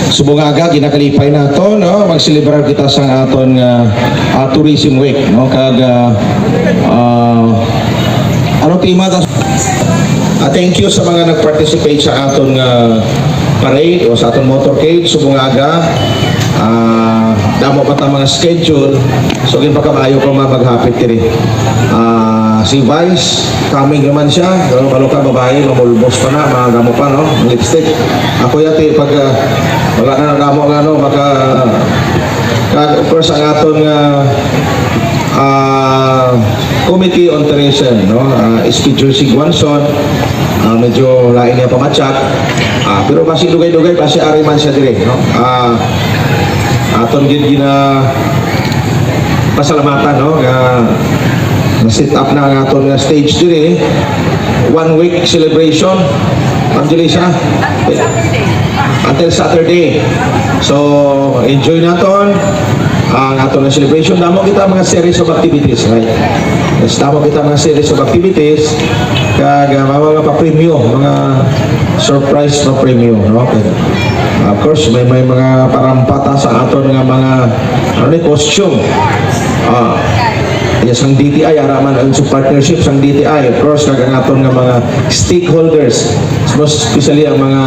subong aga ginakalipay nato no magselebrar kita sa aton tourism week no kag ano tema ta thank you sa mga nag-participate sa aton parade o sa aton motorcade subong aga damo pa ta mga schedule so ginpakamayo ko maghapit diri si Vice coming naman siya pero balo ka babae mamulbos pa na magamo pa no lipstick ako yati pag wala na nagamo nga no baka of course ang aton Committee on Tourism no SP Jersey Guanson medyo lain niya pamatsak pero basi dugay-dugay basi ariman siya dire no aton gid gina pasalamatan no na-set up na ang aton stage dire 1 week celebration actually siya until Saturday so enjoy naton ang aton na celebration damo kita mga series of activities right yes, damo kita mga series of activities kag mga pa-premyo mga surprise na premyo no okay. Of course may mga parampata sa aton nga mga costume yes, ang DTI araman ang partnership sang DTI of course kag ang aton nga mga stakeholders most especially ang mga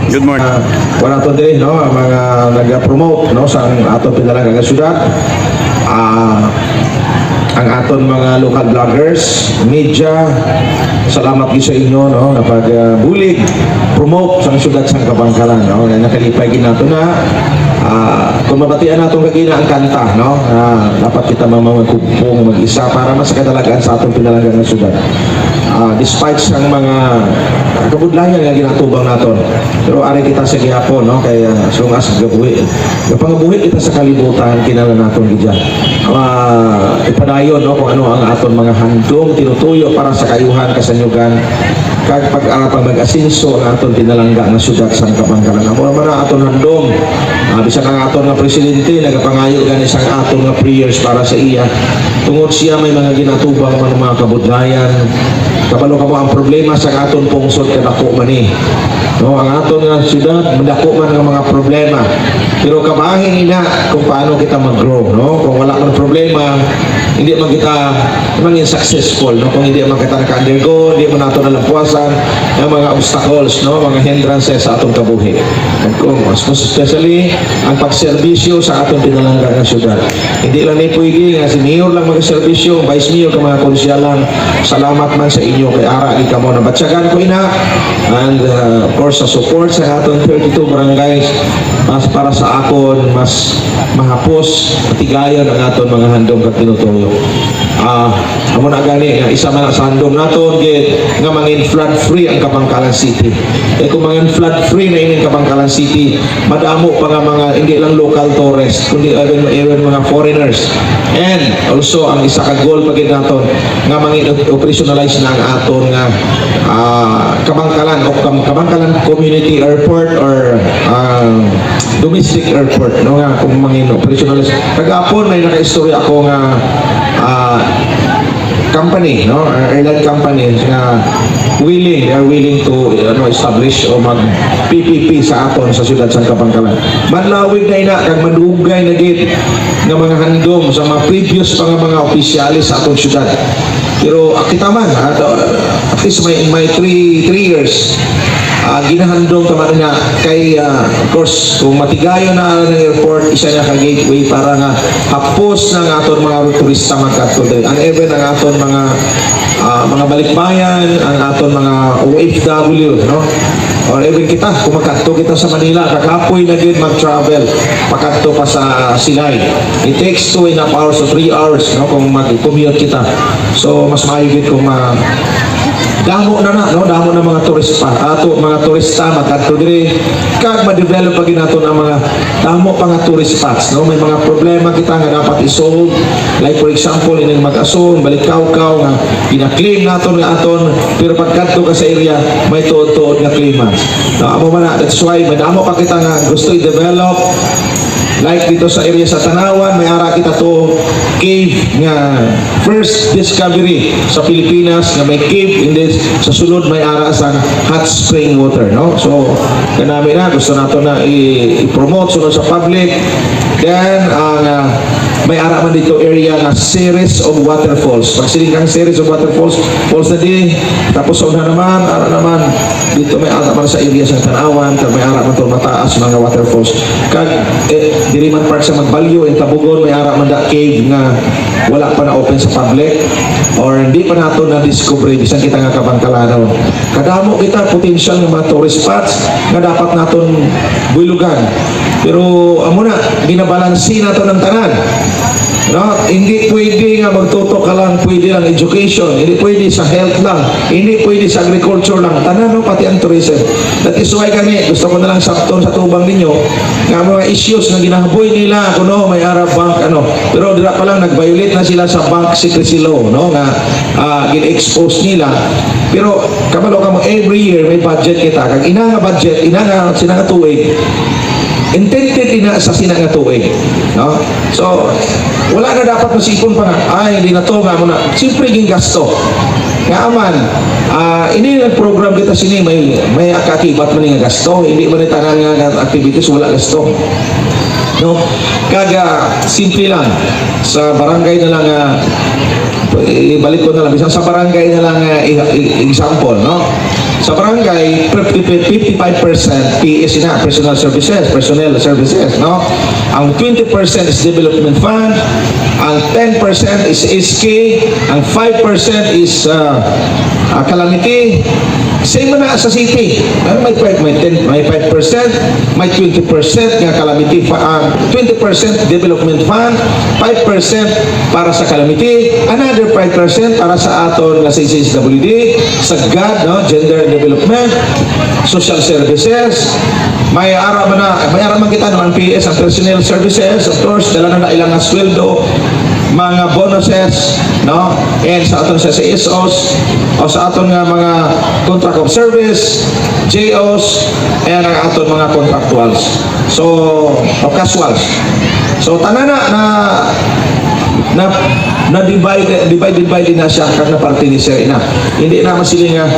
good morning wala to din no mga nag-promote no sa aton pinalagang syudad ang aton mga local vloggers media salamat gyud sa inyo no kapag bulig promote sa syudad sang Kabangkalan no nakalipay gid nato na kung mabatian natong kagina ang kanta no dapat kita mamagkupong mag-isa para mas kadalagan sa atong pinalagang na syudad despite sang mga kabudlayan nga ginatubang naton pero ari kita sa gihapon no kay sungas gabuhi gapangabuhi kita sa kalibutan kinahanglan naton gidyan ipadayon no kung ano ang aton mga handom tinutuyo para sa kayuhan kasanyugan kag pag mag-asenso ang aton pinalangga nga syudad sa Kabangkalan amo naman ang aton handom bisan ang aton nga presidente nagapangayo gani sang aton nga prayers para sa iya tungod siya may mga ginatubang mga kabudlayan kabalo kamo ang problema sa aton pungsod kadako man no ang aton nga syudad madako man ang mga problema pero kabahin ina kung paano kita mag-grow no kung wala man problema hindi man kita maging successful no kung hindi man kita naka-undergo hindi man nato nalampuasan ang mga obstacles no mga hindrances sa atong kabuhi kung especially ang pagserbisyo sa atong pinalangga nga syudad hindi lang ni pwede nga si mayor lang mag-serbisyo vice mayor ka mga konsyal lang salamat man sa inyo kay ara di kamo na batyagan ko ina and of course sa support sa atong 32 barangays mas para sa akon mas mahapos patigayon ang aton mga handom kat tinutuyo amo na gani nga isa man sa handom naton gid nga mangin flood free ang Kabangkalan City kay kung mangin flood free na ining Kabangkalan City madamo pa nga mga hindi lang local tourists kundi even mga foreigners and also ang isa ka goal pagid naton nga mangin operationalize na ang aton nga Kabangkalan o Kabangkalan Community Airport or domestic airport no nga kung mangin operationalize kagapon may naka-istorya ako nga company no airline company nga they are willing to establish o mag PPP sa aton sa syudad sa Kabangkalan manlawig na ina kag madugay na gid nga mga handom sa mga previous mga opisyalis sa aton syudad pero kita man at least may 3 years ginahandong taman nga kay of course kung matigayo na ng airport isa na ka gateway para nga hapos ng aton mga turista magkadto and even ang aton mga balikbayan ang aton mga OFW no or even kita kung magkadto kita sa Manila kakapoy na gid mag-travel pakadto pa sa Silay it takes 2.5 hours o 3 hours no kung mag-commute kita so mas maayo gid kung damo na no damo na mga turista mga turista makadto diri kag ma-develop pag nato ang mga damo pa nga tourist spots no may mga problema kita nga dapat i-solve like for example ining mag-ason Balikawkaw nga gina-claim naton nga aton pero pagkadto ka sa area may tuod-tuod nga claimants amo man that's why madamo pa kita nga gusto i-develop Like dito sa area sa Tanawan, may ara kita to cave nga first discovery sa Pilipinas nga may cave in this sa sulod may ara sa hot spring water, no? So kanami na gusto nato na i-promote sunod sa public. Then ang may ara man dito area nga series of waterfalls. Pag silingang series of waterfalls, falls na din. Tapos una naman, ara naman dito may ara man sa area sa Tanawan, kag may ara man to mataas mga waterfalls. Kag Diliman Park sa Magbalyo in Tabugon may ara man da cave nga wala pa na open sa public or hindi pa nato na discover bisan kita nga kabangkalanaw. Kadamo kita potential nga mga tourist spots nga dapat naton bulugan. Pero amo na ginabalansi nato ng tanan. No, hindi pwede nga magtutok ka lang, pwede lang education, hindi pwede sa health lang, hindi pwede sa agriculture lang, tanan no, pati ang tourism. That is why kami, gusto ko na lang sakton sa tubang ninyo, nga mga issues na ginahaboy nila, kuno may Arab Bank, ano, pero dira pa lang nag-violate na sila sa bank secrecy law, no, nga gin-expose nila. Pero kabalo ka mo, every year may budget kita, kag ina nga budget, ina nga sinanga tuig, intended ina sa sinanga tuig, no? So wala na dapat masipon pa nga, ay hindi na to nga muna, siyempre ging gasto nga aman, ini yung program kita sini may akakibat man nga gasto, hindi man itanan nga activities wala gasto, no? Kaga simple lang sa barangay na lang ibalik ko na lang, sa barangay na lang example, no? Sa barangay, 55% PS na, personnel services, no? Ang 20% is development fund, ang 10% is SK, ang 5% is calamity. Same na sa city. May 5%, may 20% nga calamity, 20% development fund, 5% para sa calamity, another 5% para sa aton nga sa CSWD, sa GAD, no? Gender Development, Social Services, may ara man kita naman PS ang personnel services, of course, dala na ilang sweldo, mga bonuses, no? And sa aton sa CSOs o sa aton nga mga contract of service, JOs, and ang aton mga contractuals. So, o casuals. So, tanan na divided na siya kag na parte ni Sir Ina. Hindi na masiling nga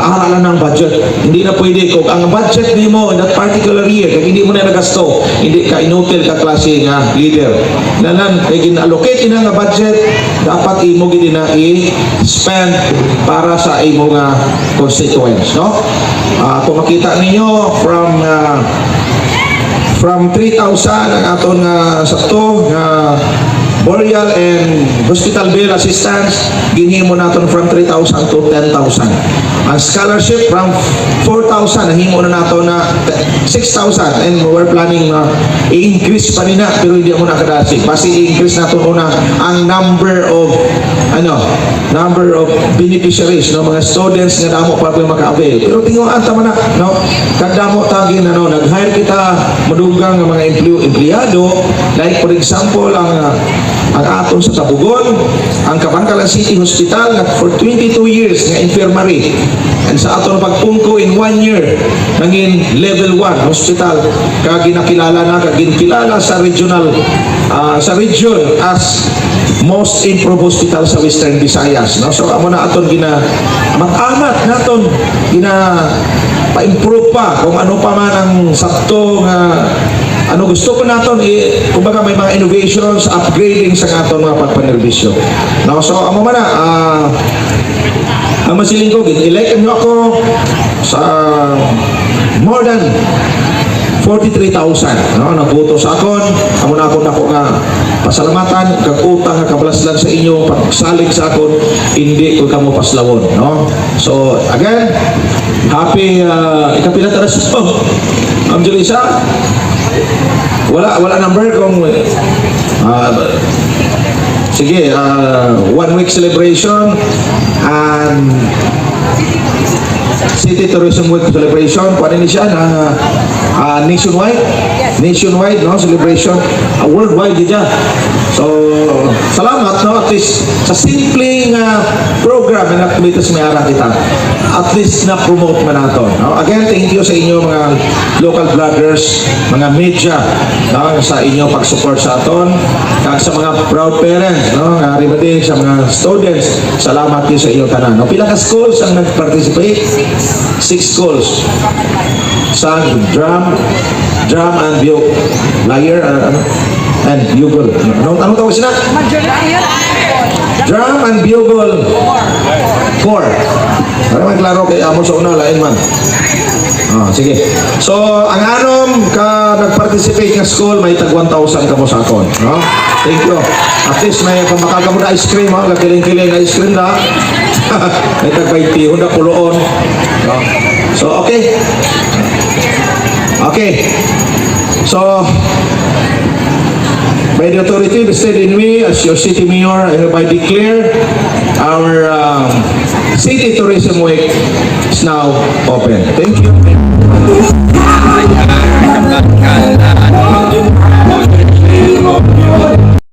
aralan ng budget. Hindi na pwede kung ang budget nimo in that particular year kag hindi mo na nagasto, hindi ka inutil ka klase nga leader. Nanan kay gin-allocate ina nga budget, dapat imo gid na i-spend para sa imo nga constituents, no? Kung makita ninyo from 3,000 ang aton nga sakto nga burial and hospital bill assistance, ginhimo naton from 3,000 to 10,000. Ang scholarship from 4,000, nahimo na nato na 6,000 and we're planning i-increase pa nina pero hindi mo nakadasi. Basi i-increase nato una ang number of beneficiaries, no, mga students nga damo pa maka-avail. Pero tinguan ta man na, no, kadamo tagi na, no, nag-hire kita madugang nga mga empleyado, like for example ang aton sa Tabugon, ang Kabangkalan City Hospital na for 22 years nga infirmary, and sa aton pagpungko in 1 year naging level 1 hospital kag ginakilala na kag ginakilala sa regional sa region as most improved hospital sa Western Visayas, no? So amo na aton amat naton pa-improve pa kung ano pa man ang sakto nga ano gusto ko naton kumbaga may mga innovations, upgrading sa aton mga pagpanerbisyo, no? So amo man na ang masiling ko gin-elect nyo ako sa more than 43,000, no? Nagboto sa akon, amo na ako nga pasalamatan kag utang nga kabalaslan sa inyo pagsalig sa akon, hindi ko kamo paslawon, no? So again, happy ikapila ta so Ma'am Julissa, wala number kung sige, 1 week celebration and City Tourism Week celebration, kuha ni siya na nationwide, no, celebration, worldwide dito. So So, salamat, no? At least, sa simpleng program na nakumita sa mayara kita, at least na-promote man nato. No? Again, thank you sa inyo mga local vloggers, mga media, no? Sa inyo pag-support sa aton, kag sa mga proud parents, no? Nga din sa mga students, salamat din sa inyo tanan. No? Pila ka schools ang nag-participate? 6 schools. Sang, drum and lyre, and bugle. Anong tawag sila? Drum and bugle. 4. Para magklaro kay amo sa una, lain man. Sige. So, ang anom ka nag-participate ng school, may tag 1,000 ka mo sa aton. No? Thank you. At least may pamakaga mo na ice cream, ha? Kakiling-kiling na ice cream na. May tag 20, hunda puloon. No? So, okay. Okay. So, by the authority vested in me as your city mayor, I hereby declare our City Tourism Week is now open. Thank you.